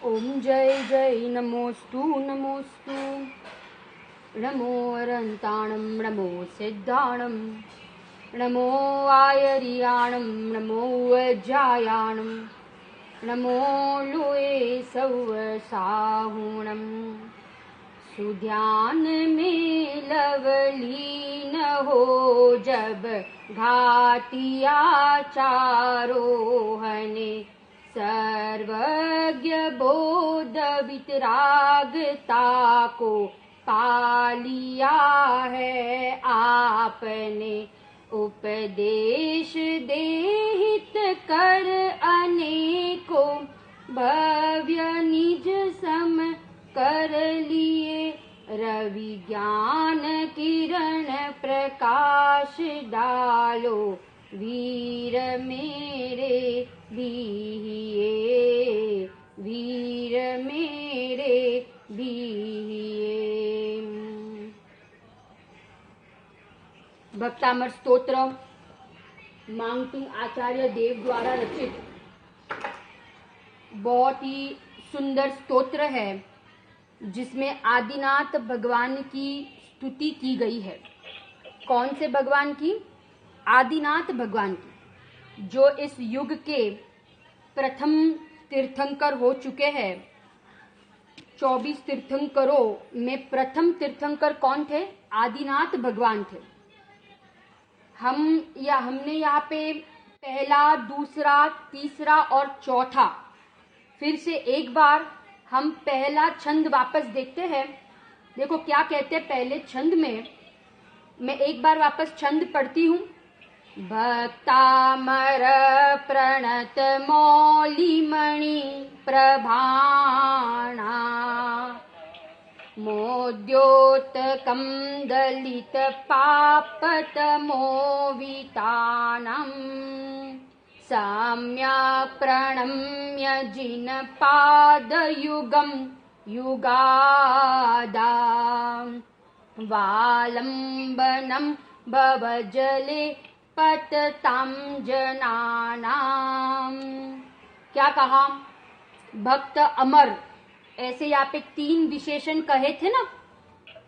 ओम जय जय नमोस्तु नमोस्तु। नमो अरन्ताणं नमो सिद्धाणं नमो आयर्याणं नमो अजायाणं नमो लोए सौसाहुणं। सुध्यान में लवलीन हो जब घातिया चारोहने, सर्वज्ञ बोध वितरागता को पालिया है आपने। उपदेश देहित कर अनेको भव्य निज सम कर लिए। रवि ज्ञान किरण प्रकाश डालो वीर मेरे बीहिए, वीर मेरे बीहिए। भक्तामर स्तोत्र मांगटिंग आचार्य देव द्वारा रचित बहुत ही सुंदर स्तोत्र है, जिसमें आदिनाथ भगवान की स्तुति की गई है। कौन से भगवान की? आदिनाथ भगवान की, जो इस युग के प्रथम तीर्थंकर हो चुके हैं। 24 तीर्थंकरों में प्रथम तीर्थंकर कौन थे? आदिनाथ भगवान थे। हमने यहाँ पे पहला, दूसरा, तीसरा और चौथा, फिर से एक बार हम पहला छंद वापस देखते हैं। देखो क्या कहते हैं पहले छंद में। मैं एक बार वापस छंद पढ़ती हूँ। भक्तामर प्रणत मौलिमणि प्रभाणा, मोद्योतकं दलित पापतमोवितानं। सम्यक् प्रणम्य जिन पादयुगं युगादा, वालंबनं भवजले पततां जनानां। क्या कहा? भक्त अमर, ऐसे यहाँ पे 3 विशेषण कहे थे ना।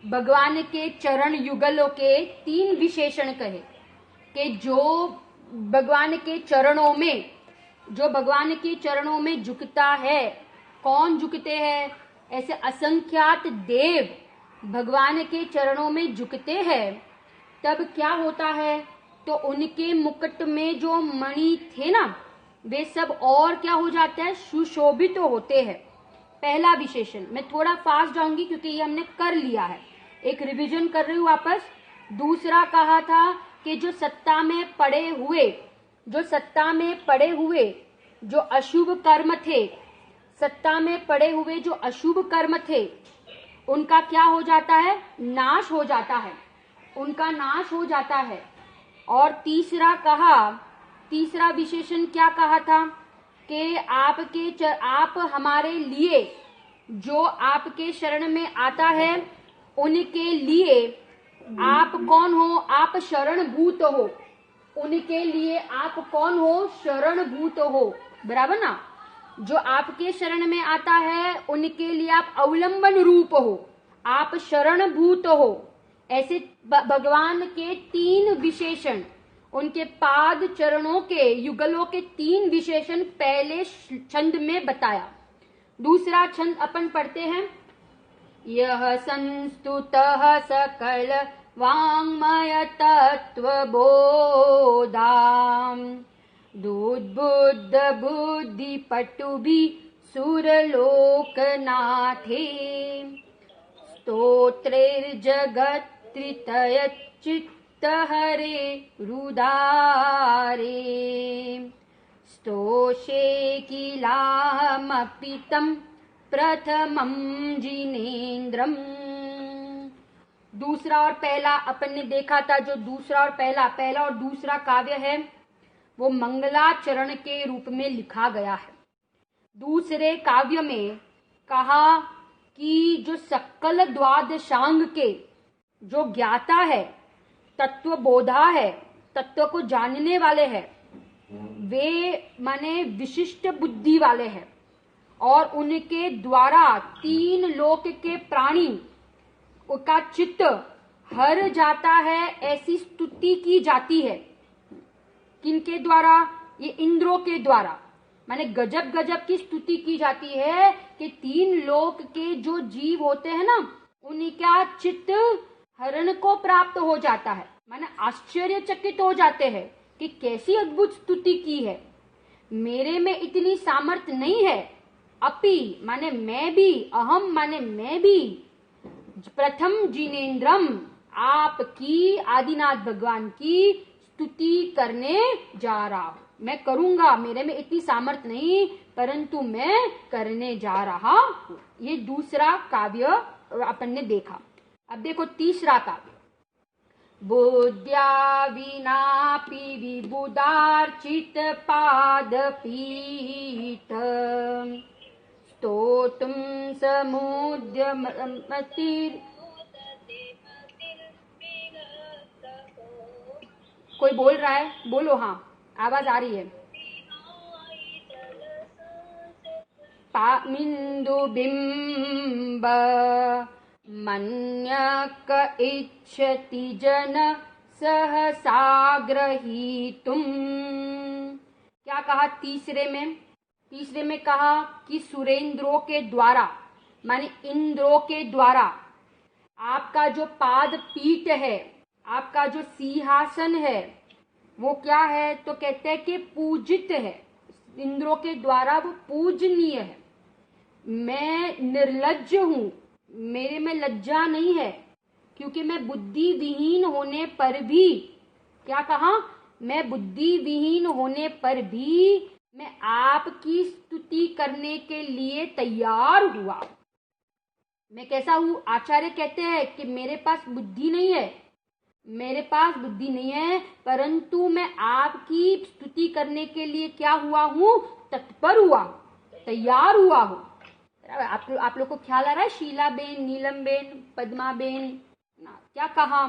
भगवान के चरण युगलों के 3 विशेषण कहे कि जो भगवान के चरणों में झुकता है। कौन झुकते हैं? ऐसे असंख्यात देव भगवान के चरणों में झुकते हैं। तब क्या होता है? तो उनके मुकुट में जो मणि थे ना, वे सब और क्या हो जाते हैं? सुशोभित होते हैं। पहला विशेषण। मैं थोड़ा फास्ट जाऊंगी क्योंकि ये हमने कर लिया है। एक रिवीजन कर रही हूँ वापस। दूसरा कहा था कि जो सत्ता में पड़े हुए जो अशुभ कर्म थे, सत्ता में पड़े हुए जो अशुभ कर्म थे, उनका क्या हो जाता है? नाश हो जाता है। उनका नाश हो जाता है। और तीसरा विशेषण क्या कहा था कि आप हमारे लिए, जो आपके शरण में आता है, उनके लिए आप कौन हो? आप शरणभूत हो। उनके लिए आप कौन हो? शरणभूत हो। बराबर ना? जो आपके शरण में आता है, उनके लिए आप अवलंबन रूप हो, आप शरणभूत हो। ऐसे भगवान के 3 विशेषण, उनके पाद चरणों के युगलों के 3 विशेषण पहले छंद में बताया। दूसरा छंद अपन पढ़ते हैं। यह संस्तुतः सकल वाङ्मय तत्व बोधाम, दुद्बुद्ध बुद्धि पटुभि सुरलोकनाथे। स्तोत्रैर्जगत्त्रितय चित्तहरे रुदारे, स्तोषे किलामपि तं प्रथमं जिनेन्द्रम्। दूसरा और पहला अपन ने देखा था। जो दूसरा और पहला और दूसरा काव्य है, वो मंगलाचरण के रूप में लिखा गया है। दूसरे काव्य में कहा कि जो सकल द्वादशांग के जो ज्ञाता है, तत्व बोधा है, तत्व को जानने वाले हैं, वे माने विशिष्ट बुद्धि वाले हैं। और उनके द्वारा 3 लोक के प्राणी का चित्त हर जाता है, ऐसी स्तुति की जाती है। किनके द्वारा? ये इंद्रों के द्वारा। माने गजब गजब की स्तुति की जाती है कि 3 लोक के जो जीव होते हैं ना, उनका चित्त हरण को प्राप्त हो जाता है। माने आश्चर्यचकित हो जाते हैं कि कैसी अद्भुत स्तुति की है। मेरे में इतनी सामर्थ्य नहीं है। अपि माने मैं भी, अहम माने मैं भी, प्रथम जिनेन्द्रम आपकी, आदिनाथ भगवान की स्तुति करने जा रहा हूं। मैं करूंगा, मेरे में इतनी सामर्थ्य नहीं, परंतु मैं करने जा रहा हूं। ये दूसरा काव्य अपन ने देखा। अब देखो तीसरा काव्य। बुद्ध्या विनापि विबुधार्चित पाद पीठ स्तोतुम समुद्यमति। कोई बोल रहा है? बोलो। हाँ, आवाज आ रही है। पामिंदु बिंब मन्यक इच्छति जन सहसाग्रहीतुम। क्या कहा तीसरे में? तीसरे में कहा कि सुरेंद्रों के द्वारा, माने इंद्रों के द्वारा आपका जो पाद पीठ है, आपका जो सिंहासन है, वो क्या है? तो कहते हैं कि पूजित है। इंद्रों के द्वारा वो पूजनीय है। मैं निर्लज्ज हूं, मेरे में लज्जा नहीं है, क्योंकि मैं बुद्धि विहीन होने पर भी, क्या कहा? मैं बुद्धि विहीन होने पर भी मैं आपकी स्तुति करने के लिए तैयार हुआ। मैं कैसा हूं? आचार्य कहते हैं कि मेरे पास बुद्धि नहीं है, मेरे पास बुद्धि नहीं है, परंतु मैं आपकी स्तुति करने के लिए क्या हुआ हूं? तत्पर हुआ, तैयार हुआ हूं। आप लोग को ख्याल आ रहा है? शीला बेन, नीलम बेन, पद्मा बेन, क्या कहा?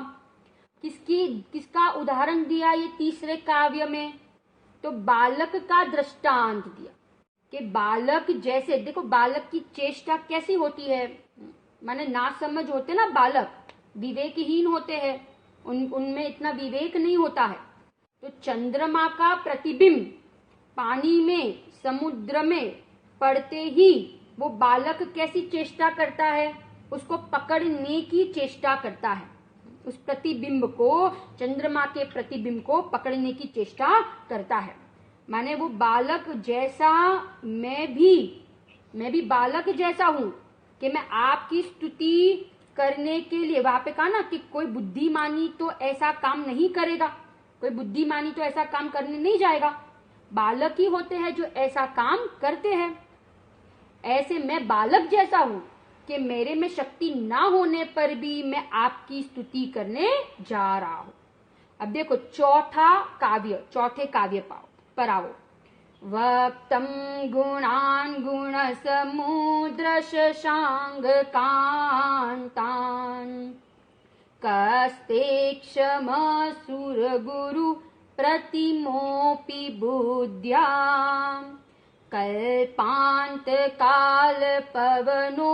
किसका उदाहरण दिया ये तीसरे काव्य में? तो बालक का दृष्टांत दिया कि बालक जैसे, देखो बालक की चेष्टा कैसी होती है, माने ना समझ होते ना बालक, विवेकहीन होते हैं, उनमें इतना विवेक नहीं होता है। तो चंद्रमा का प्रतिबिंब पानी में, समुद्र में पड़ते ही वो बालक कैसी चेष्टा करता है? उसको पकड़ने की चेष्टा करता है। उस प्रतिबिंब को, चंद्रमा के प्रतिबिंब को पकड़ने की चेष्टा करता है। माने वो बालक जैसा मैं भी बालक जैसा हूं कि मैं आपकी स्तुति करने के लिए, वहां पे कहा ना कि कोई बुद्धिमानी तो ऐसा काम नहीं करेगा, कोई बुद्धिमानी तो ऐसा काम करने नहीं जाएगा, बालक ही होते हैं जो ऐसा काम करते हैं। ऐसे मैं बालक जैसा हूं कि मेरे में शक्ति ना होने पर भी मैं आपकी स्तुति करने जा रहा हूं। अब देखो चौथे काव्य पर आओ। वक्तम गुणान गुण समुद्र शशांग कांतान कस्ते क्षम सुर गुरु प्रतिमोपि बुद्ध्या कल्पांत काल पवनो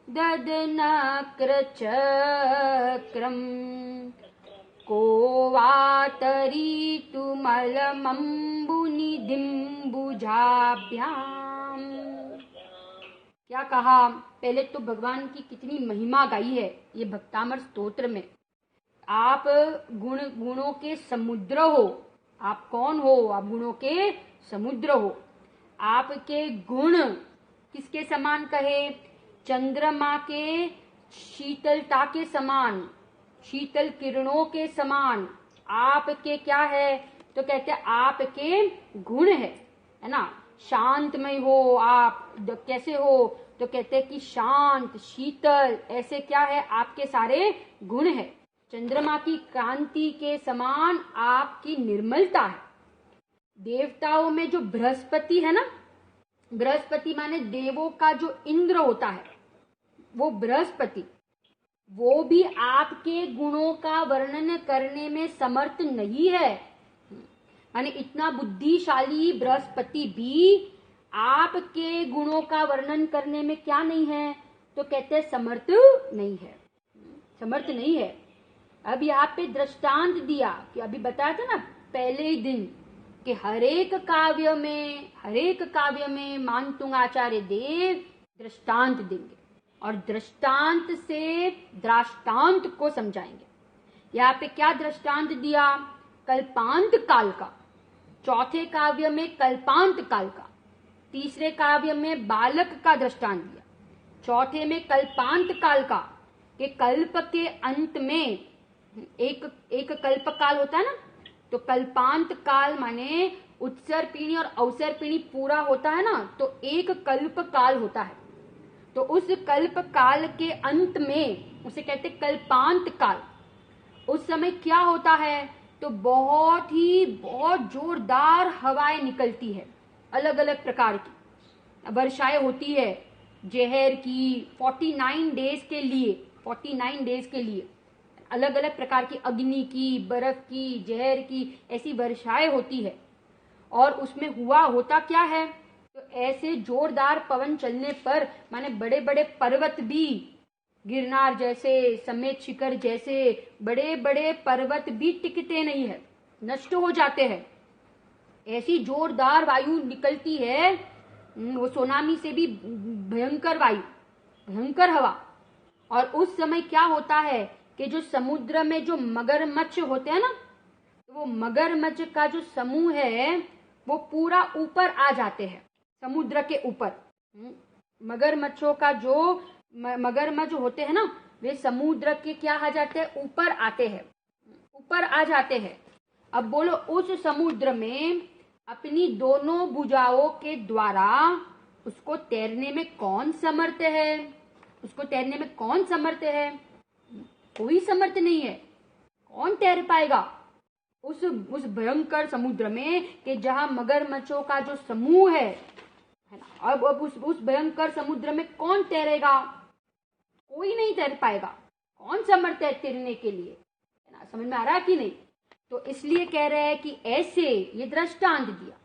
ददनक्र चक्रम को वातरीतुमलमंबुनिधिम्बुजाभ्याम। क्या कहा? पहले तो भगवान की कितनी महिमा गाई है ये भक्तामर स्तोत्र में। आप गुणों के समुद्र हो। आप कौन हो? आप गुणों के समुद्र हो। आपके गुण किसके समान कहे? चंद्रमा के शीतलता के समान, शीतल किरणों के समान आपके क्या है? तो कहते हैं आपके गुण है ना। शांतमय हो आप, कैसे हो? तो कहते हैं कि शांत, शीतल, ऐसे क्या है? आपके सारे गुण है। चंद्रमा की कांति के समान आपकी निर्मलता है। देवताओं में जो बृहस्पति है ना, बृहस्पति माने देवों का जो इंद्र होता है, वो बृहस्पति, वो भी आपके गुणों का वर्णन करने में समर्थ नहीं है। माने इतना बुद्धिशाली बृहस्पति भी आपके गुणों का वर्णन करने में क्या नहीं है, तो कहते हैं समर्थ नहीं है, समर्थ नहीं है। अब यहाँ पे दृष्टांत दिया कि अभी बताया था ना पहले ही दिन कि हरेक काव्य में मानतुंग आचार्य देव दृष्टांत देंगे और दृष्टांत से दृष्टांत को समझाएंगे। यहाँ पे क्या दृष्टांत दिया, कल्पांत काल का, चौथे काव्य में कल्पांत काल का, तीसरे काव्य में बालक का दृष्टांत दिया, चौथे में कल्पांत काल का कि कल्प के अंत में एक कल्प काल होता है ना, तो कल्पांत काल माने उत्सर पीढ़ी और अवसर पीढ़ी पूरा होता है ना, तो एक कल्प काल होता है। तो उस कल्प काल के अंत में उसे कहते कल्पांत काल। उस समय क्या होता है, तो बहुत जोरदार हवाएं निकलती है, अलग अलग प्रकार की वर्षाएं होती है, जहर की 49 डेज के लिए अलग अलग प्रकार की अग्नि की, बर्फ की, जहर की ऐसी वर्षाएं होती है। और उसमें होता क्या है, तो ऐसे जोरदार पवन चलने पर माने बड़े बड़े पर्वत भी, गिरनार जैसे, समेत शिखर जैसे बड़े बड़े पर्वत भी टिकते नहीं है, नष्ट हो जाते हैं। ऐसी जोरदार वायु निकलती है, वो सुनामी से भी भयंकर वायु, भयंकर हवा। और उस समय क्या होता है कि जो समुद्र में जो मगरमच्छ होते हैं ना, वो मगरमच्छ का जो समूह है वो पूरा ऊपर आ जाते हैं, समुद्र के ऊपर। मगरमच्छों का जो मगरमच्छ होते हैं ना, वे समुद्र के क्या आ जाते हैं, ऊपर आते हैं, ऊपर आ जाते हैं। अब बोलो उस समुद्र में अपनी दोनों भुजाओं के द्वारा उसको तैरने में कौन समर्थ है, उसको तैरने में कौन समर्थ है, कोई समर्थ नहीं है। कौन तैर पाएगा उस भयंकर समुद्र में कि जहां मगरमच्छों का जो समूह है ना। अब उस भयंकर समुद्र में कौन तैरेगा, कोई नहीं तैर पाएगा। कौन समर्थ है तैरने के लिए, है ना, समझ में आ रहा है कि नहीं। तो इसलिए कह रहे हैं कि ऐसे, ये दृष्टांत दिया,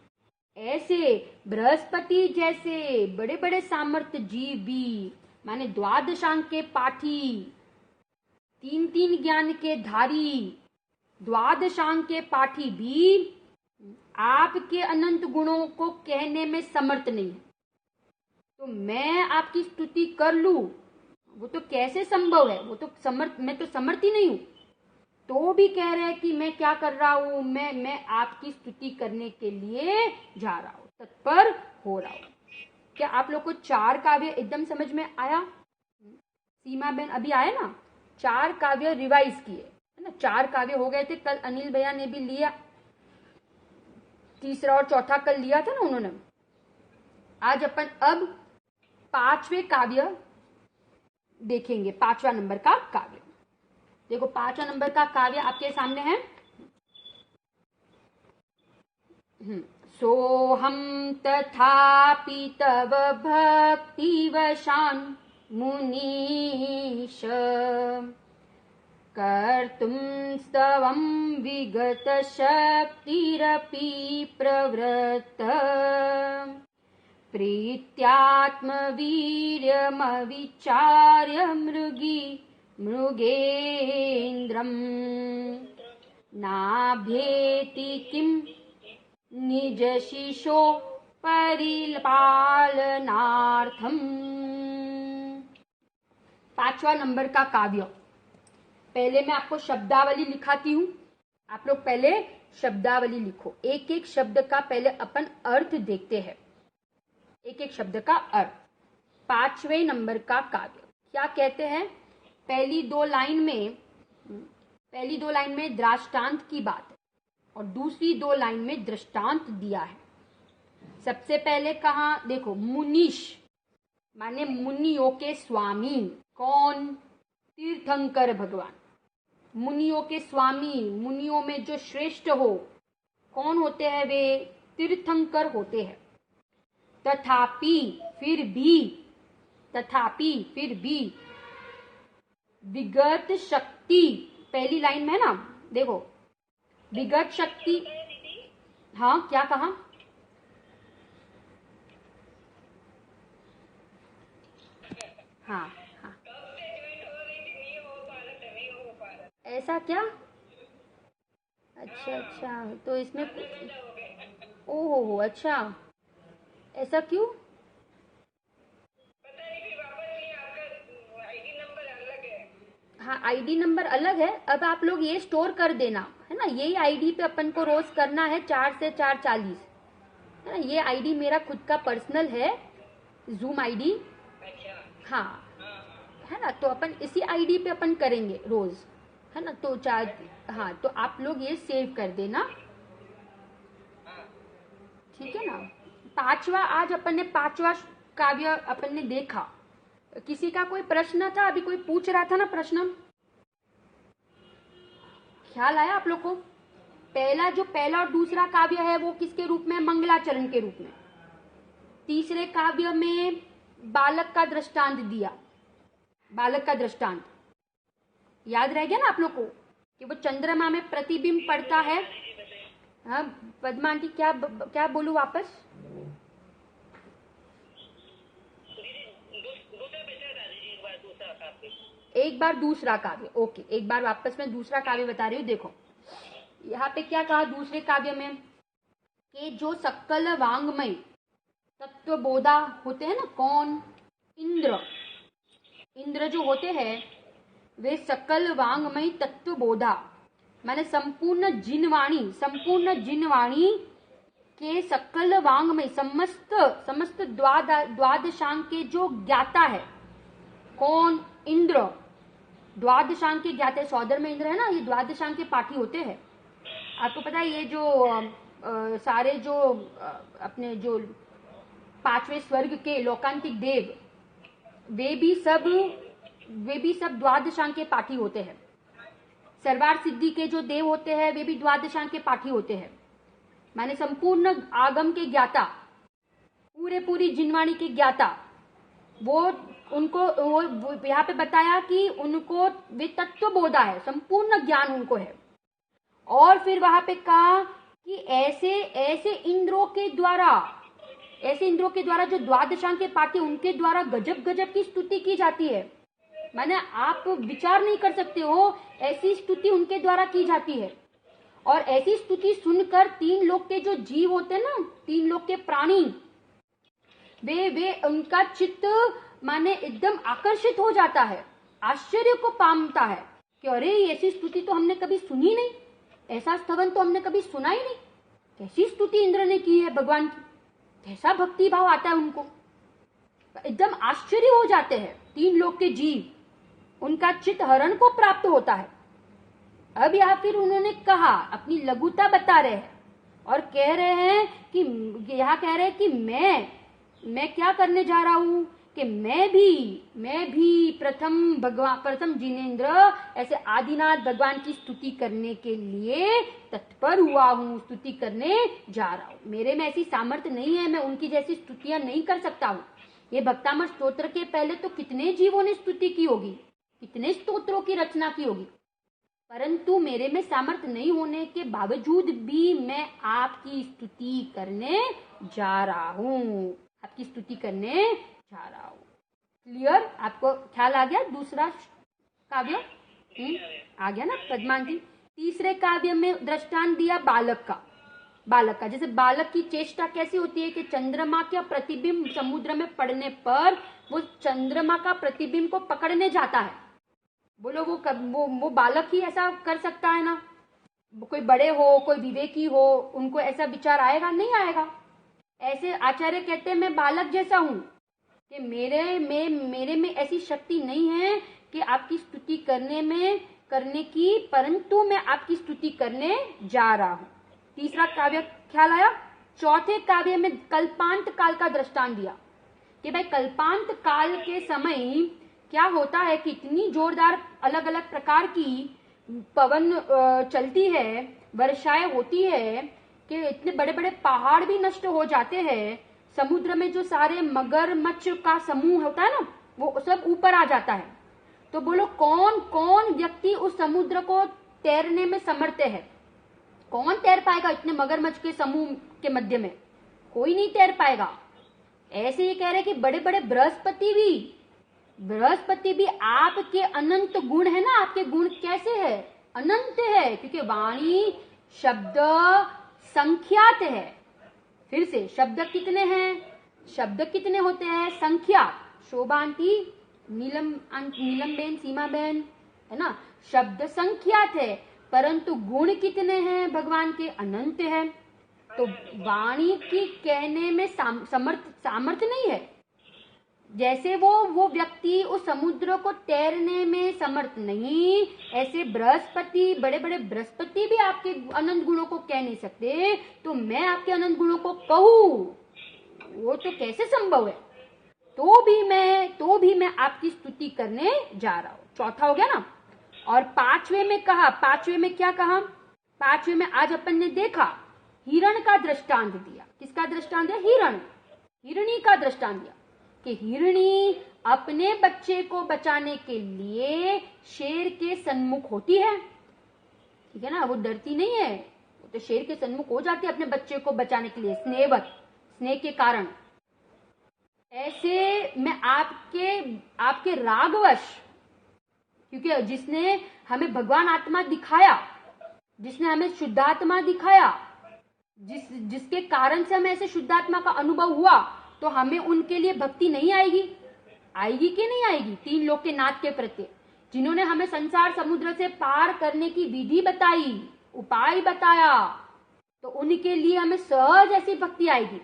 ऐसे बृहस्पति जैसे बड़े बड़े सामर्थ्य जीव भी, माने द्वादशांक के पाठी, 3 ज्ञान के धारी, द्वादशांक के पाठी भी आपके अनंत गुणों को कहने में समर्थ नहीं है। तो मैं आपकी स्तुति कर लूं, वो तो कैसे संभव है, वो तो मैं तो समर्थ ही नहीं हूं। तो भी कह रहे हैं कि मैं क्या कर रहा हूं, मैं आपकी स्तुति करने के लिए जा रहा हूं, तत्पर हो रहा हूं। क्या आप लोग को 4 काव्य एकदम समझ में आया? सीमा बहन अभी आए ना, 4 काव्य रिवाइज किए है ना, 4 काव्य हो गए थे। कल अनिल भैया ने भी लिया, तीसरा और चौथा कल लिया था ना उन्होंने। आज अपन अब 5वें काव्य देखेंगे, 5वां नंबर का काव्य। देखो 5वां नंबर का काव्य आपके सामने है। सोहम तथापि तव भक्तिवशान् मुनीश कर्तुं स्तवं विगत शक्तिरपि प्रवृत्त प्रीत्यात्मवीर्यमविचार्य मृगेन्द्रम् नाभ्येति किं निज शिशो परिपालनार्थम। 5वां नंबर का काव्य। पहले मैं आपको शब्दावली लिखाती हूं, आप लोग पहले शब्दावली लिखो। एक एक शब्द का पहले अपन अर्थ देखते हैं, एक एक शब्द का अर्थ। 5वें नंबर का काव्य क्या कहते हैं? पहली दो लाइन में दृष्टांत की बात है और दूसरी 2 लाइन में दृष्टांत दिया है। सबसे पहले कहा, देखो मुनीश माने मुनियों के स्वामी। कौन? तीर्थंकर भगवान, मुनियों के स्वामी, मुनियों में जो श्रेष्ठ हो। कौन होते हैं वे? तीर्थंकर होते हैं। तथापि फिर भी विगत शक्ति, पहली लाइन में है ना, देखो विगत शक्ति। हाँ क्या कहा? हाँ हाँ, ऐसा क्या? अच्छा अच्छा, तो इसमें ओ हो, अच्छा, ऐसा क्यों? हाँ, आईडी नंबर अलग है। अब आप लोग ये स्टोर कर देना, है ना, यही आईडी पे अपन को रोज करना है 4 से 4:40, है ना। ये आईडी मेरा खुद का पर्सनल है, जूम आईडी। हाँ, है ना, तो अपन इसी आईडी पे अपन करेंगे रोज, है ना। तो हाँ, तो आप लोग ये सेव कर देना, ठीक है ना। पांचवा, आज अपन ने पांचवा काव्य अपन ने देखा। किसी का कोई प्रश्न था? अभी कोई पूछ रहा था ना प्रश्न, ख्याल आया आप लोग को? पहला और दूसरा काव्य है वो किसके रूप में? मंगलाचरण के रूप में। तीसरे काव्य में बालक का दृष्टांत दिया, बालक का दृष्टांत याद रह गया ना आप लोग को, कि वो चंद्रमा में प्रतिबिंब पड़ता है। हाँ पद्मा आंटी, क्या बोलूं वापस? एक बार दूसरा काव्य, ओके, एक बार वापस में दूसरा काव्य बता रही हूँ। देखो यहाँ पे क्या कहा दूसरे काव्य में, कि जो सकल वांग्मय तत्वबोधा होते हैं ना, कौन? इंद्र जो होते हैं वे सकल वांग्मय तत्वबोधा, माने संपूर्ण जिनवाणी के सकल वांग्मय समस्त द्वादशांग के जो ज्ञाता है, कौन? इंद्र। द्वादशांग के ज्ञाते, सौदर में इंद्र है ना, ये द्वादशांग के पाठी होते हैं। आपको पता है ये जो सारे जो अपने जो 5वें स्वर्ग के लौकांतिक देव, वे भी सब द्वादशांग के पाठी होते हैं। सर्वार सिद्धि के जो देव होते हैं वे भी द्वादशांग के पाठी होते हैं, माने संपूर्ण आगम के ज्ञाता, पूरी जिनवाणी के ज्ञाता। वो यहाँ पे बताया कि उनको वे तत्वबोधा है, संपूर्ण ज्ञान उनको है। और फिर वहां पे कहा कि ऐसे इंद्रों के द्वारा जो द्वादशांग के पाठी, उनके द्वारा गजब की स्तुति की जाती है। माने आप विचार नहीं कर सकते हो, ऐसी स्तुति उनके द्वारा की जाती है। और ऐसी स्तुति सुनकर 3 लोक के जो जीव होते हैं ना, 3 लोक के प्राणी, वे उनका चित्त माने एकदम आकर्षित हो जाता है, आश्चर्य को पामता है कि अरे ऐसी स्तुति तो हमने कभी सुनी नहीं, ऐसा स्तवन तो हमने कभी सुना ही नहीं। कैसी स्तुति इंद्र ने की है भगवान की, कैसा भक्ति भाव आता है उनको, एकदम आश्चर्य हो जाते हैं 3 लोक के जीव, उनका चित्त हरण को प्राप्त होता है। अब या फिर उन्होंने कहा, अपनी लघुता बता रहे हैं और कह रहे हैं कि यहाँ कह रहे हैं कि मैं क्या करने जा रहा हूं, कि मैं भी प्रथम जिनेन्द्र ऐसे आदिनाथ भगवान की स्तुति करने के लिए तत्पर हुआ हूं, स्तुति करने जा रहा हूं। मेरे में ऐसी सामर्थ्य नहीं है, मैं उनकी जैसी स्तुतियां नहीं कर सकता हूं। ये भक्तामृत स्तोत्र के पहले तो कितने जीवों ने स्तुति की होगी, कितने स्तोत्रों की रचना की होगी, परंतु मेरे में सामर्थ्य नहीं होने के बावजूद भी मैं आपकी स्तुति करने जा रहा हूं, आपकी स्तुति करने जा रहा हूं। क्लियर? आपको ख्याल आ गया? दूसरा काव्य आ गया ना पद्मांती? तीसरे काव्य में दृष्टांत दिया बालक का। जैसे बालक की चेष्टा कैसी होती है कि चंद्रमा का प्रतिबिंब समुद्र में पड़ने पर वो चंद्रमा का प्रतिबिंब को पकड़ने जाता है। बोलो वो बालक ही ऐसा कर सकता है ना? कोई बड़े हो, कोई विवेकी हो, उनको ऐसा विचार आएगा? नहीं आएगा। ऐसे आचार्य कहते हैं मैं बालक जैसा हूं, कि मेरे में ऐसी शक्ति नहीं है कि आपकी स्तुति करने की, परंतु मैं आपकी स्तुति करने जा रहा हूं। तीसरा काव्य ख्याल आया? चौथे काव्य में कल्पांत काल का दृष्टांत दिया कि भाई कल्पांत काल के समय क्या होता है कि इतनी जोरदार अलग अलग प्रकार की पवन चलती है, वर्षाएं होती है कि इतने बड़े बड़े पहाड़ भी नष्ट हो जाते हैं। समुद्र में जो सारे मगरमच्छ का समूह होता है ना, वो सब ऊपर आ जाता है। तो बोलो कौन व्यक्ति उस समुद्र को तैरने में समर्थ है? कौन तैर पाएगा इतने मगरमच्छ के समूह के मध्य में? कोई नहीं तैर पाएगा। ऐसे ये कह रहे कि बड़े बड़े बृहस्पति भी बृहस्पति भी आपके अनंत गुण है ना, आपके गुण कैसे है, अनंत है, क्योंकि वाणी शब्द संख्यात है। फिर से शब्द कितने हैं, शब्द कितने होते हैं, संख्या। शोभा आंटी, नीलम बेन, सीमा बेन, है ना, शब्द संख्यात है, परंतु गुण कितने हैं भगवान के, अनंत है। तो वाणी की कहने में सामर्थ्य नहीं है। जैसे वो व्यक्ति उस समुद्र को तैरने में समर्थ नहीं, ऐसे बृहस्पति, बड़े बड़े बृहस्पति भी आपके अनंत गुणों को कह नहीं सकते, तो मैं आपके अनंत गुणों को कहूं, वो तो कैसे संभव है। तो भी मैं आपकी स्तुति करने जा रहा हूं। चौथा हो गया ना। और पांचवे में कहा, पांचवे में क्या कहा, पांचवे में आज अपन ने देखा हिरण का दृष्टांत दिया। किसका दृष्टांत है, हिरणी का दृष्टांत दिया कि हिरणी अपने बच्चे को बचाने के लिए शेर के सन्मुख होती है, ठीक है ना, वो डरती नहीं है, वो तो शेर के सन्मुख हो जाती है अपने बच्चे को बचाने के लिए, स्नेह के कारण। ऐसे मैं आपके रागवश, क्योंकि जिसने हमें भगवान आत्मा दिखाया, जिसने हमें शुद्धात्मा दिखाया, जिसके कारण से हमें ऐसे शुद्धात्मा का अनुभव हुआ, तो हमें उनके लिए भक्ति नहीं आएगी कि नहीं आएगी। तीन लोक के नाथ के प्रति, जिन्होंने हमें संसार समुद्र से पार करने की विधि बताई, उपाय बताया, तो उनके लिए हमें सहज ऐसी भक्ति आएगी।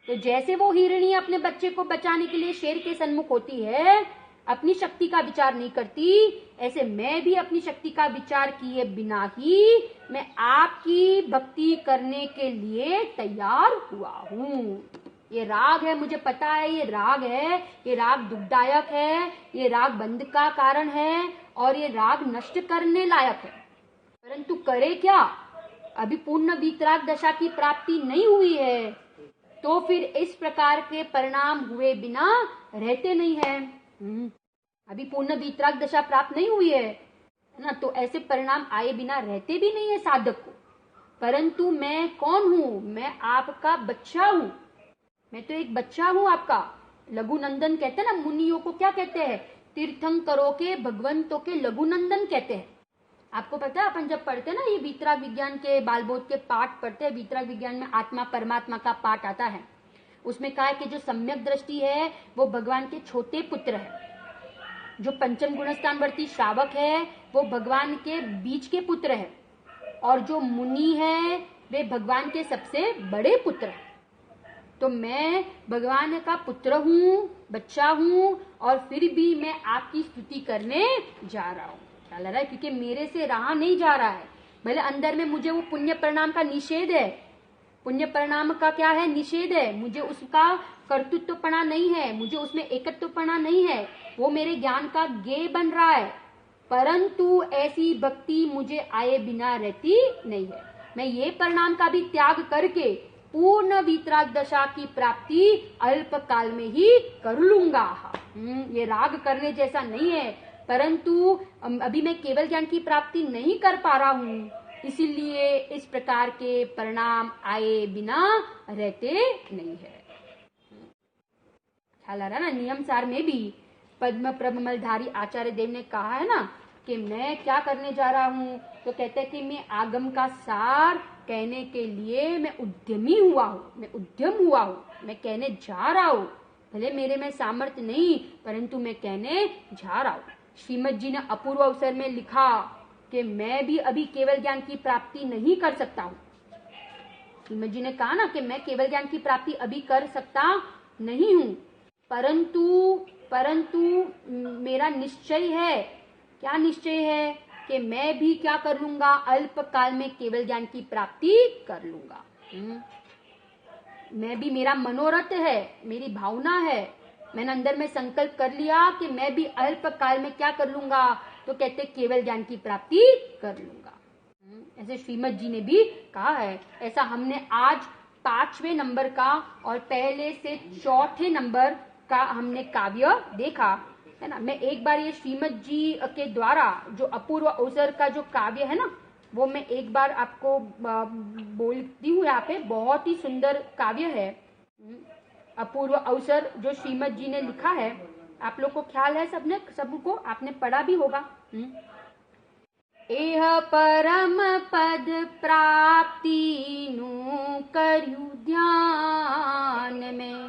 तो जैसे वो हिरणी अपने बच्चे को बचाने के लिए शेर के सन्मुख होती है, अपनी शक्ति का विचार नहीं करती, ऐसे मैं भी अपनी शक्ति का विचार किए बिना ही मैं आपकी भक्ति करने के लिए तैयार हुआ हूँ। ये राग है, मुझे पता है ये राग है, ये राग दुखदायक है, ये राग बंध का कारण है, और ये राग नष्ट करने लायक है, परंतु करे क्या, अभी पूर्ण वीतराग दशा की प्राप्ति नहीं हुई है, तो फिर इस प्रकार के परिणाम हुए बिना रहते नहीं है। अभी पूर्ण वीतराग दशा प्राप्त नहीं हुई है ना, तो ऐसे परिणाम आए बिना रहते भी नहीं है साधक को। परंतु मैं कौन हूँ, मैं आपका बच्चा हूँ, मैं तो एक बच्चा हूँ आपका। लघुनंदन कहते हैं ना, मुनियों को क्या कहते हैं, तीर्थंकरों के, भगवंतों के लघुनंदन कहते हैं। आपको पता है, अपन जब पढ़ते हैं ना ये वीतराग विज्ञान के बालबोध के पाठ पढ़ते हैं, वीतराग विज्ञान में आत्मा परमात्मा का पाठ आता है, उसमें कहा है कि जो सम्यक दृष्टि है वो भगवान के छोटे पुत्र है, जो पंचम गुणस्थानवर्ती श्रावक है वो भगवान के बीच के पुत्र है, और जो मुनि है वे भगवान के सबसे बड़े पुत्र है। तो मैं भगवान का पुत्र हूँ, बच्चा हूँ, और फिर भी मैं आपकी स्तुति करने जा रहा हूँ। क्या लग रहा है, क्योंकि मेरे से रहा नहीं जा रहा है। भले अंदर में मुझे वो पुण्य परिणाम का निषेध है, पुण्य परिणाम का क्या है, निषेध है, मुझे उसका कर्तृत्वपना नहीं है, मुझे उसमें एकत्वपना नहीं है, वो मेरे ज्ञान का गेय बन रहा है, परंतु ऐसी भक्ति मुझे आए बिना रहती नहीं है। मैं ये परिणाम का भी त्याग करके पूर्ण वीतराग दशा की प्राप्ति अल्प काल में ही कर लूंगा। ये राग करने जैसा नहीं है, परंतु अभी मैं केवल ज्ञान की प्राप्ति नहीं कर पा रहा हूँ, इसीलिए इस प्रकार के परिणाम आए बिना रहते नहीं है। ख्याल आ रहा ना। नियम सार में भी पद्म प्रबमलधारी आचार्य देव ने कहा है ना कि मैं क्या करने जा रहा हूँ, तो कहते हैं कि मैं आगम का सार कहने के लिए मैं उद्यमी हुआ हूँ, मैं उद्यम हुआ हूँ, मैं कहने जा रहा हूँ। भले मेरे में सामर्थ्य नहीं, परंतु मैं कहने जा रहा हूँ। श्रीमद जी ने अपूर्व अवसर में लिखा कि मैं भी अभी केवल ज्ञान की प्राप्ति नहीं कर सकता हूँ। श्रीमद जी ने कहा ना कि मैं केवल ज्ञान की प्राप्ति अभी कर सकता नहीं हूँ, परंतु मेरा निश्चय है। क्या निश्चय है? कि मैं भी क्या कर लूंगा, अल्प काल में केवल ज्ञान की प्राप्ति कर लूंगा। मैं भी, मेरा मनोरथ है, मेरी भावना है, मैंने अंदर में संकल्प कर लिया कि मैं भी अल्प काल में क्या कर लूंगा, तो कहते केवल ज्ञान की प्राप्ति कर लूंगा। ऐसे श्रीमद जी ने भी कहा है। ऐसा हमने आज 5वें नंबर का और पहले से 4थे नंबर का हमने काव्य देखा है ना। मैं एक बार ये श्रीमद जी के द्वारा जो अपूर्व अवसर का जो काव्य है ना, वो मैं एक बार आपको बोलती हूँ यहाँ पे। बहुत ही सुंदर काव्य है अपूर्व अवसर जो श्रीमद जी ने लिखा है। आप लोग को ख्याल है, सबको आपने पढ़ा भी होगा। एह परम पद प्राप्ति नु करयु ध्यान में,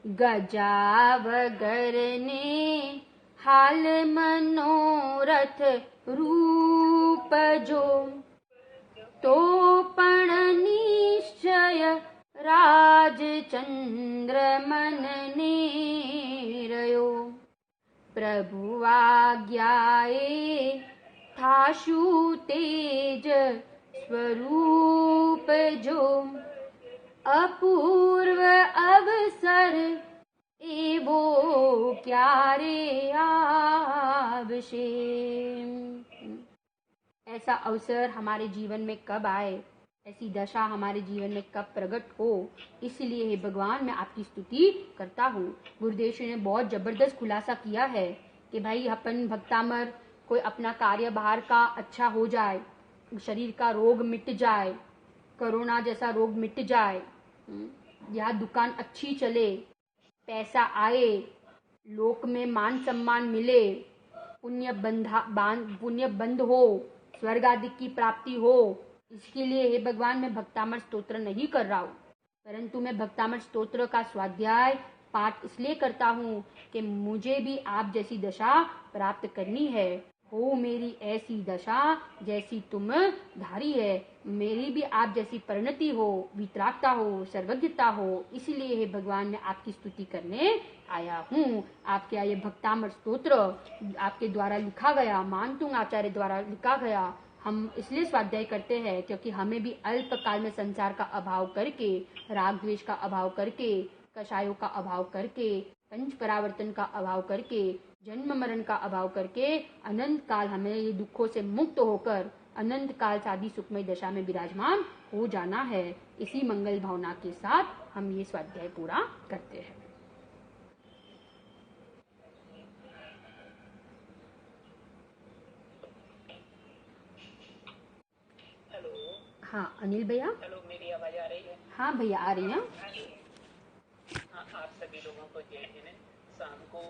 गजावगर ने हाल मनोरथ रूप जो, तो पण निश्चय राजचंद्र मन ने रयो, प्रभु आज्ञाए थाशु तेज स्वरूप जो, अपूर्व अवसर एवो क्यारे आवशे। ऐसा अवसर हमारे जीवन में कब आए, ऐसी दशा हमारे जीवन में कब प्रकट हो, इसलिए हे भगवान मैं आपकी स्तुति करता हूँ। गुरुदेव जी ने बहुत जबरदस्त खुलासा किया है कि भाई अपन भक्तामर कोई अपना कार्य बाहर का अच्छा हो जाए, शरीर का रोग मिट जाए, कोरोना जैसा रोग मिट जाए, या दुकान अच्छी चले, पैसा आए, लोक में मान सम्मान मिले, पुण्य बंध हो, स्वर्ग आदि की प्राप्ति हो, इसके लिए हे भगवान मैं भक्तामर स्तोत्र नहीं कर रहा हूँ, परंतु मैं भक्तामर स्तोत्र का स्वाध्याय पाठ इसलिए करता हूँ कि मुझे भी आप जैसी दशा प्राप्त करनी है। हो मेरी ऐसी दशा जैसी तुम धारी है, मेरी भी आप जैसी परिणति हो, वितरागता हो, सर्वज्ञता हो, इसलिए हे भगवान मैं आपकी स्तुति करने आया हूँ। आपके ये भक्तामर स्तोत्र आपके द्वारा लिखा गया, मानतुंग आचार्य द्वारा लिखा गया, हम इसलिए स्वाध्याय करते हैं क्योंकि हमें भी अल्प काल में संसार का अभाव करके, राग द्वेष का अभाव करके, कषायों का अभाव करके, पंच परावर्तन का अभाव करके, जन्म मरण का अभाव करके अनंत काल हमें ये दुखों से मुक्त होकर अनंत काल साधी सुखमय दशा में विराजमान हो जाना है। इसी मंगल भावना के साथ हम ये स्वाध्याय पूरा करते हैं। हेलो। हाँ अनिल भैया। हेलो, मेरी आवाज आ रही है? हाँ भैया आ रही है। हाँ, आप सभी लोगों को जय हिंद। शाम को